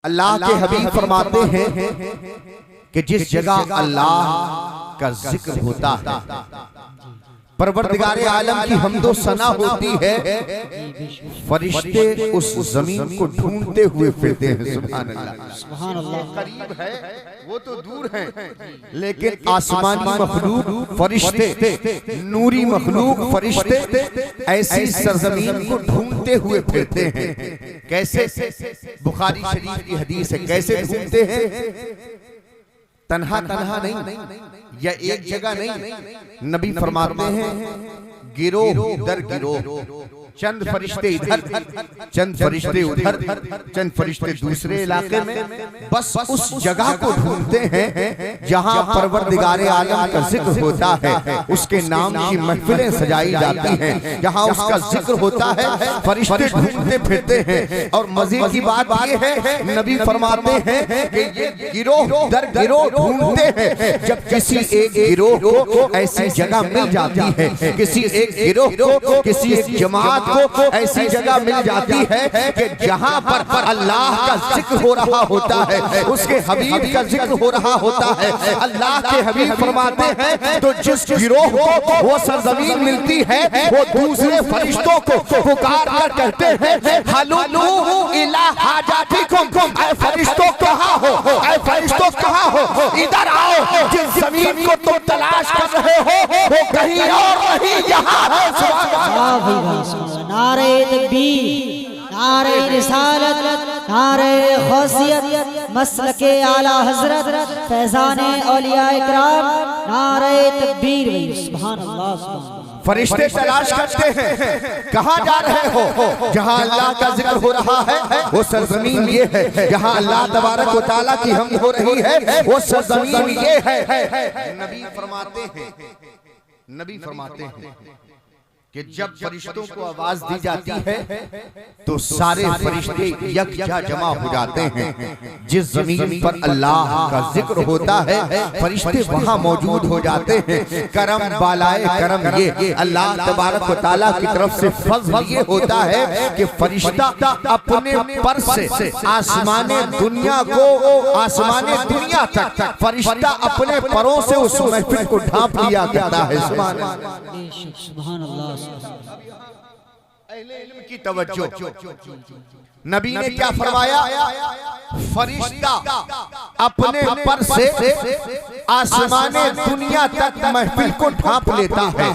अल्लाह के हबीब फरमाते हैं कि जिस जगह अल्लाह का जिक्र होता है, परवरदिगार आलम की हम्दो सना होती है, फरिश्ते उस जमीन को ढूंढते हुए फिरते हैं। सुभान अल्लाह। सुभान अल्लाह। करीब है वो तो दूर है, लेकिन आसमानी मखलूक फरिश्ते, नूरी मखलूक फरिश्ते ऐसी सरजमीन को ढूंढते हुए फिरते हैं। कैसे? बुखारी शरीफ की हदीस है। कैसे ढूंढते हैं? तन्हा तन्हा नहीं, या एक जगह नहीं। नबी फरमाते हैं गिरोह दर गिरोह, चंद फरिश्ते इधर, चंद फरिश्ते उधर, चंद फरिश्ते दूसरे इलाके में, बस उस जगह को ढूंढते हैं जहां परवरदिगार आलम का जिक्र होता है, उसके नाम की महफिलें सजाई जाती हैं, जहां उसका जिक्र होता है, फरिश्ते ढूंढते फिरते हैं। और मजे की बात ये है, नबी फरमाते हैं कि ये गिरोह दर गिरोह ढूंढते हैं। जब किसी एक गिरोह को ऐसी जगह मिल जाती है, किसी एक गिरोह को, किसी एक जमात को ऐसी जगह मिल जाती है कि जहां पर अल्लाह का जिक्र हो रहा होता है, उसके हबीब का जिक्र हो रहा होता है, अल्लाह के हबीब फरमाते हैं तो जिस गिरोह को वो सरजमीन मिलती है, वो दूसरे फरिश्तों को पुकार कर कहते हैं हलुलू इला हाजातिकुम, ऐ फरिश्तों कहां हो, ऐ फरिश्तों कहां हो, इधर आओ। जिस जमीन को तुम तलाश कर रहे हो वो कहीं और नहीं, यहाँ है। नारे तकबीर, नारे रिसालत, नारे खौसियत, मसलके आला हजरत, फैजाने औलिया इकराम, नारे तकबीर। सुभान अल्लाह, सुभान अल्लाह। फरिश्ते तलाश करते हैं, कहाँ जा रहे हो? जहाँ अल्लाह का जिक्र हो रहा है वो सरजमीन ये है, जहाँ अल्लाह तबारक व तआला की हमद हो रही है वो सरजमीन ये है। नबी फरमाते हैं कि जब फरिश्तों को आवाज दी जाती है तो सारे फरिश्ते यकजा जमा हो जाते हैं। जिस जमीन पर अल्लाह का जिक्र होता है फरिश्ते वहां मौजूद हो जाते हैं। करम बालाए करम ये अल्लाह तबारक व तआला की तरफ से फज़ल ये होता है कि फरिश्ता अपने पर से आसमाने दुनिया को, आसमाने दुनिया तक फरिश्ता अपने परों से उस महफिल को ढांप लिया करता है। सुभान अल्लाह। अहले इल्म की तवज्जो, नबी ने क्या फरमाया? फरिश्ता अपने पर से आसमाने दुनिया तक महफिल को ढांप लेता है।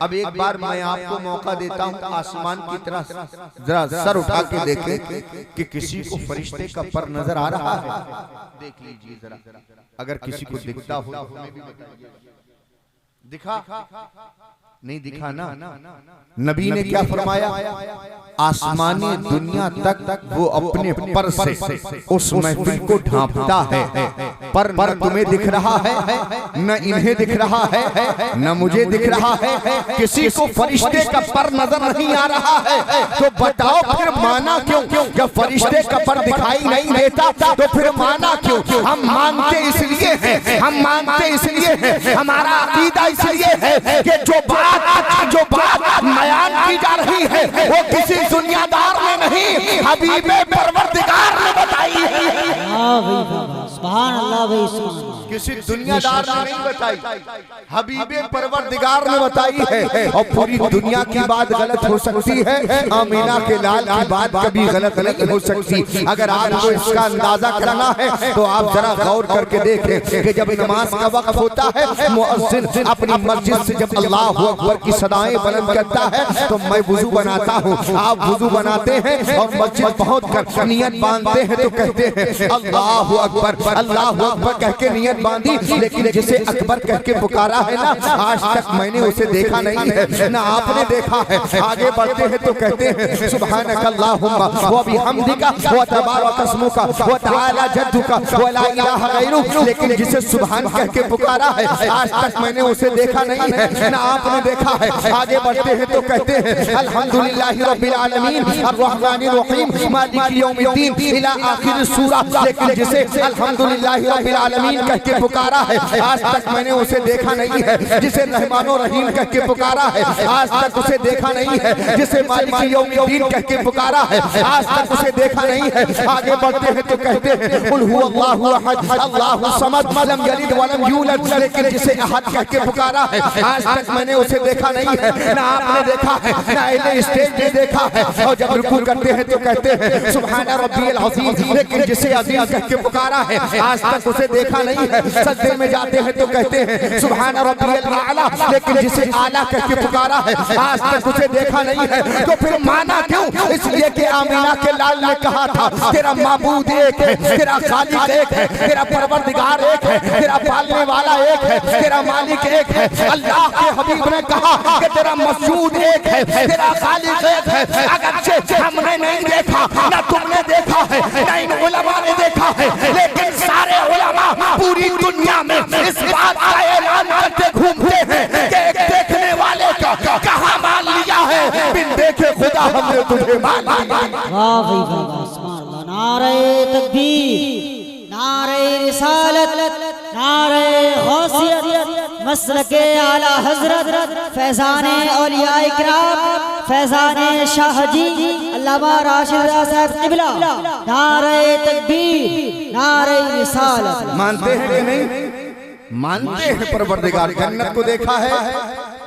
अब एक बार मैं आपको मौका देता हूं, आसमान की तरफ जरा सर उठा के देखें कि किसी को फरिश्ते का पर नजर आ रहा है। देख लीजिए जरा, अगर किसी को दिखता हो तो हमें भी बताइए। दिखा? नहीं दिखा ना। नबी ने क्या फरमाया? आसमानी दुनिया तक वो अपने पर से उस महफिल को ढांपता है। पर न तुम्हें दिख रहा है, न इन्हें दिख रहा है, न मुझे दिख रहा है, किसी को फरिश्ते का पर नजर नहीं आ रहा है। तो बताओ फिर माना क्यों? जब फरिश्ते का पर दिखाई नहीं देता तो फिर माना क्यों? हम मानते इसलिए हैं, हम मानते इसलिए हैं, हमारा अकीदा इसलिए है कि जो बात बयान की जा रही है वो किसी दुनियादार ने नहीं, हबीबे परवरदिगार ने बताई है। सुभान अल्लाह भाई, सुभान। किसी दुनियादार ने नहीं बताई, हबीबे परवरदिगार ने बताई है। और पूरी दुनिया की बात गलत हो सकती है, आमीना के लाल की बात कभी गलत नहीं हो सकती। अगर आपको इसका अंदाजा करना है तो आप जरा गौर करके देखें कि जब नमाज का वक्त होता है, मुअज्जिन अपनी मस्जिद से जब अल्लाहु अकबर की सदाएं बुलंद करता है तो मैं वुजू बनाता हूँ, आप वुजू बनाते हैं और मस्जिद पहुँच कर नियत बांधते हैं तो कहते हैं अल्लाहु अकबर, अल्लाहु अकबर कह के नियत बांधी। लेकिन जिसे अकबर कह के पुकारा है ना, आज तक मैंने उसे देखा नहीं है, ना आपने देखा है। आगे बढ़ते हैं तो कहते हैं सुब्हानक अल्लाहुम्मा व बिहम्दिका व तबारक अस्मुका व तआला जद्दुका व ला इलाहा गैरुक। लेकिन जिसे सुभान कह के पुकारा है आज तक मैंने उसे देखा नहीं है, ना आपने देखा है। आगे बढ़ते हैं तो कहते हैं अल्हम्दुलिल्लाहि रब्बिल आलमीन अर्रहमानिर रहीम मालिक यौमिद्दीन इला आखिर सूरा। लेकिन जिसे अल्हम्दुलिल्लाह रब्बिल आलमीन कह के पुकारा है आज तक मैंने उसे देखा नहीं है। जिसे रहमान और रहीम कह के पुकारा है आज तक उसे देखा नहीं है। जिसे मालिक यौमिद्दीन कह के पुकारा है आज तक उसे देखा नहीं है। आगे बढ़ते हैं तो कहते हैं कुल हुवल्लाहु अहद अल्लाहु समद लम यलिद वलम यूलद, लेकिन जिसे अहद कह के पुकारा है आज तक मैंने उसे देखा नहीं है। ना आपने देखा है ना इन्हें स्टेज पे देखा है। और जब रुकू करते हैं तो कहते हैं सुभान रब्बियल अज़ीम, लेकिन जिसे अज़ीम कह के पुकारा है आज तक उसे देखा नहीं है। सजदे में जाते हैं तो कहते हैं सुभान रब्बियल आला, लेकिन जिसे आला कह के पुकारा है आज तक उसे देखा नहीं है। तो फिर माना क्यों? इसलिए कि आमीना के लाल ने कहा था तेरा माबूद एक है, तेरा खालिक एक है, तेरा परवरदिगार एक है, तेरा पालने वाला एक है, तेरा मालिक एक है। अल्लाह के हबीब ने कहा कि तेरा मसऊद एक है, तेरा खालिक एक है। अगरचे हमने नहीं देखा, ना तुमने देखा है, ना इन उलमा ने देखा है, लेकिन सारे उलमा पूरी दुनिया में इस बात का ऐलान करते घूमते हैं कि एक देखने वाले का कहाँ मान लिया है, बिन देखे खुदा हमने तुझे मान लिया। वाह भाई वाह, सुभान अल्लाह। नारे तकबीर, नारे रिसालत, नारे गौसियत, मसलके आला हजरत, फैजाने औलिया इकराम, फैजाने शाह जी अल्लामा राशिद साहब क़िबला। नारे तकबीर, नारे रिसालत। मानते हैं कि नहीं? मानते हैं परवरदिगार जन्नत को देखा है?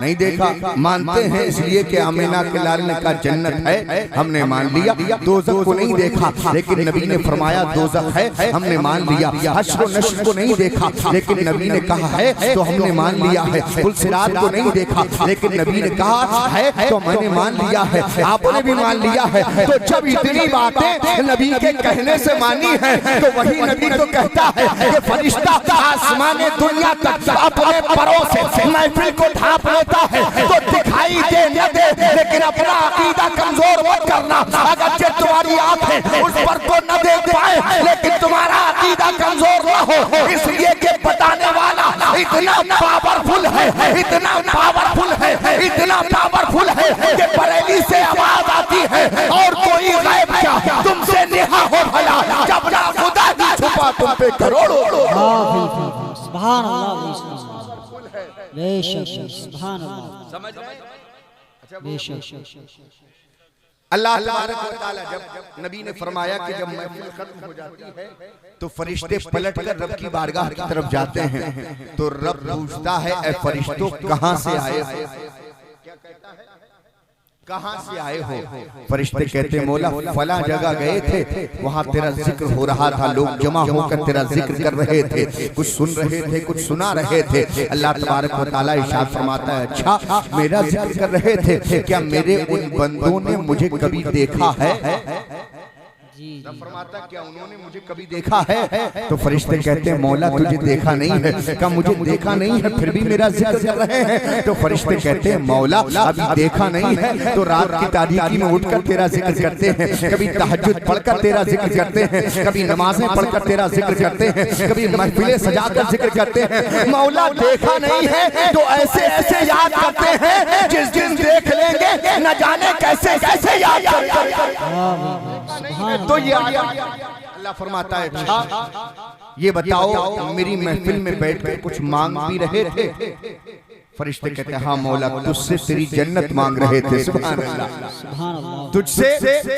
नहीं देखा। मानते हैं इसलिए कि आमीना के लाल ने कहा जन्नत है, हमने मान लिया। दोज़ख को नहीं देखा, लेकिन नबी ने फरमाया दोज़ख है, हमने मान लिया। हश्र और नश्र को नहीं देखा, लेकिन नबी ने कहा है तो हमने मान लिया है। पुलसिरात को नहीं देखा, लेकिन नबी ने कहा है तो मैंने मान लिया है। आपने भी मान लिया है। तो जब इतनी बातें नबी के कहने से मानी है तो वही नबी तो कहता है कि फरिश्ता आसमान दुनिया तक अपने परों से महफिल को ढांप लेता है तो दिखाई दे न दे, लेकिन अपना अकीदा कमजोर मत करना। अगर तुम्हारी आंखें उस पर तो न देख पाए, लेकिन तुम्हारा अकीदा कमजोर न हो, इसलिए कि बताने वाला इतना पावरफुल है, इतना पावरफुल है, इतना पावरफुल है कि बरेली से आवाज आती है और कोई गायब क्या तुमसे निहा हो भला, जब ना खुदा ही छुपा तुम पे करोड़ों। सुभान अल्लाह, बेशक सुभान अल्लाह, समझ रहे? बेशक। अल्लाह तबारक व तआला जब नबी ने फरमाया कि जब महफिल खत्म हो जाती है तो फरिश्ते पलट कर रब की बारगाह की तरफ जाते हैं तो रब पूछता है ए फरिश्तों कहां से आए हो? क्या कहता है? कहां से आए हो? फरिश्ते कहते मौला फला जगह गए थे, वहां तेरा जिक्र हो रहा था, लोग जमा होकर तेरा जिक्र कर रहे थे, कुछ सुन रहे थे, कुछ सुना रहे थे। अल्लाह तबारक व तआला इरशाद फरमाता है अच्छा मेरा जिक्र कर रहे थे, क्या मेरे उन बंदों ने मुझे कभी देखा है? फरमाता क्या उन्होंने मुझे कभी देखा है? तो फरिश्ते कहते हैं मौला तुझे देखा नहीं है। क्या मुझे देखा नहीं है फिर भी मेरा जिक्र कर रहे हैं? तो फरिश्ते कहते हैं मौला अभी देखा नहीं है तो रात की तारीकी में उठकर तेरा जिक्र करते हैं, कभी तहज्जुद पढ़कर तेरा जिक्र करते हैं, कभी नमाजें पढ़कर तेरा जिक्र करते हैं, कभी महफिलें सजाकर जिक्र करते हैं। मौला देखा नहीं है तो ऐसे ऐसे याद करते हैं जिस दिन देख लेंगे न जाने कैसे कैसे याद करते। तो ये अल्लाह फरमाता है अच्छा ये बताओ मेरी महफिल में बैठ कर कुछ मांग भी रहे थे? फरिश्ते कहते हैं हाँ मौला तुझसे तेरी जन्नत मांग रहे थे। सुभान अल्लाह, तुझसे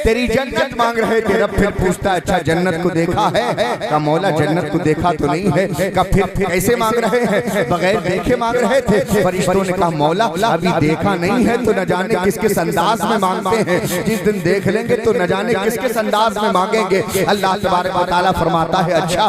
तेरी जन्नत मांग रहे थे। रब फिर पूछता है अच्छा जन्नत को देखा है? का मौला जन्नत को देखा तो नहीं है। का फिर कैसे मांग रहे हैं? बगैर देखे मांग रहे थे। फरिश्तों ने कहा मौला अभी देखा नहीं है तो न जाने किस किस अंदाज में मांगते हैं, जिस दिन देख लेंगे तो न जाने किस किस अंदाज में मांगेंगे। अल्लाह तबारक व तआला फरमाता है अच्छा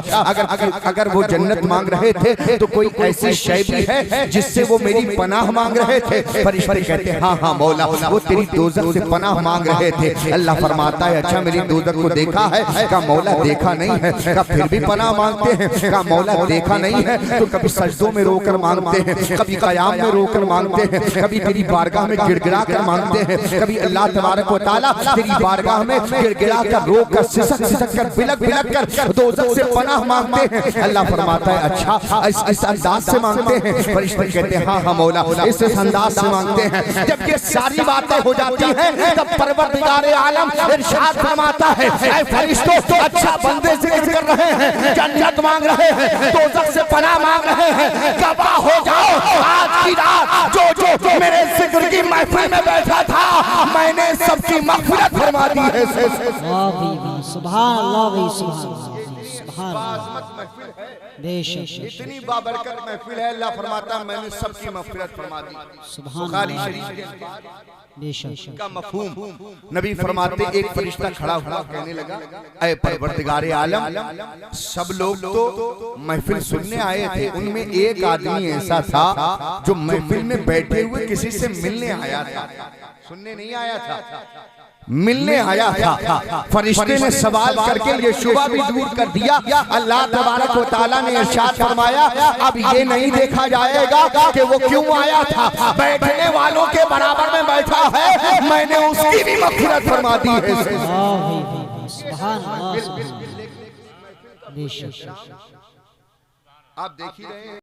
अगर वो जन्नत मांग रहे थे तो कोई ऐसी शय भी है जिससे वो मेरी पनाह मांग रहे थे? फरिश्ते कहते हैं हाँ हाँ मौला वो तेरी दोज़ख से पनाह मांग रहे थे। अल्लाह फरमाता है अच्छा मेरी दोज़ख को देखा है? का मौला देखा नहीं है। का फिर भी पनाह मांगते हैं? का मौला देखा नहीं है तो कभी सजदों में रोकर मांगते हैं, कभी क़याम में रोकर मांगते हैं, कभी तेरी बारगाह में गिड़गिड़ा कर मांगते हैं, कभी अल्लाह तबारक व तआला तेरी बारगाह में गिड़गिड़ा कर रोकर सिसक सिसक कर बिलक बिलक कर दोज़ख से पनाह मांगते हैं। अल्लाह फरमाता है अच्छा इस अंदाज से मांगते हैं? फरिश्ते कहते हैं हाँ था मौला। इस अंदाज से मांगते हैं। जब ये सारी बातें हो जाती हैं तब परवरदिगार आलम इरशाद फरमाता है, ऐ फरिश्तों अच्छा बंदे जिक्र कर रहे हैं, जन्नत मांग रहे हैं, दोज़ख से पनाह मांग रहे हैं, गवाह हो जाओ आज की रात जो जो मेरे जिक्र की महफिल में बैठा था मैंने सबकी मग़फ़िरत फरमा दी है। वाह भाई वाह, सुभान अल्लाह भाई, सुभान अल्लाह, सुभान अल्लाह, बेशक इतनी बाबरकत महफिल है, अल्लाह फरमाता है मैंने सबकी मग़फ़िरत फरमा दी। सुभान बुखारी अल्लाह, शरीफ के अल्फाज बेशक का मफ़हूम नबी फरमाते एक फरिश्ता खड़ा हुआ कहने लगा, ऐ परवरदिगारे आलम सब लोग तो महफिल सुनने आए थे, उनमें एक आदमी ऐसा था जो महफिल में बैठे हुए किसी से मिलने आया था, सुनने नहीं आया था, मिलने आया था। फरिश्ते ने सवाल करके ये शुबा भी दूर कर दिया। अल्लाह तबारक व तआला ने इरशाद फरमाया, अब ये नहीं देखा जाएगा कि वो क्यों आया था, बैठने वालों के बराबर में बैठा है, मैंने उसकी भी मग़फ़िरत फरमा दी है। वाह भाई वाह, सुभान अल्लाह, बेशक आप देख ही रहे हैं।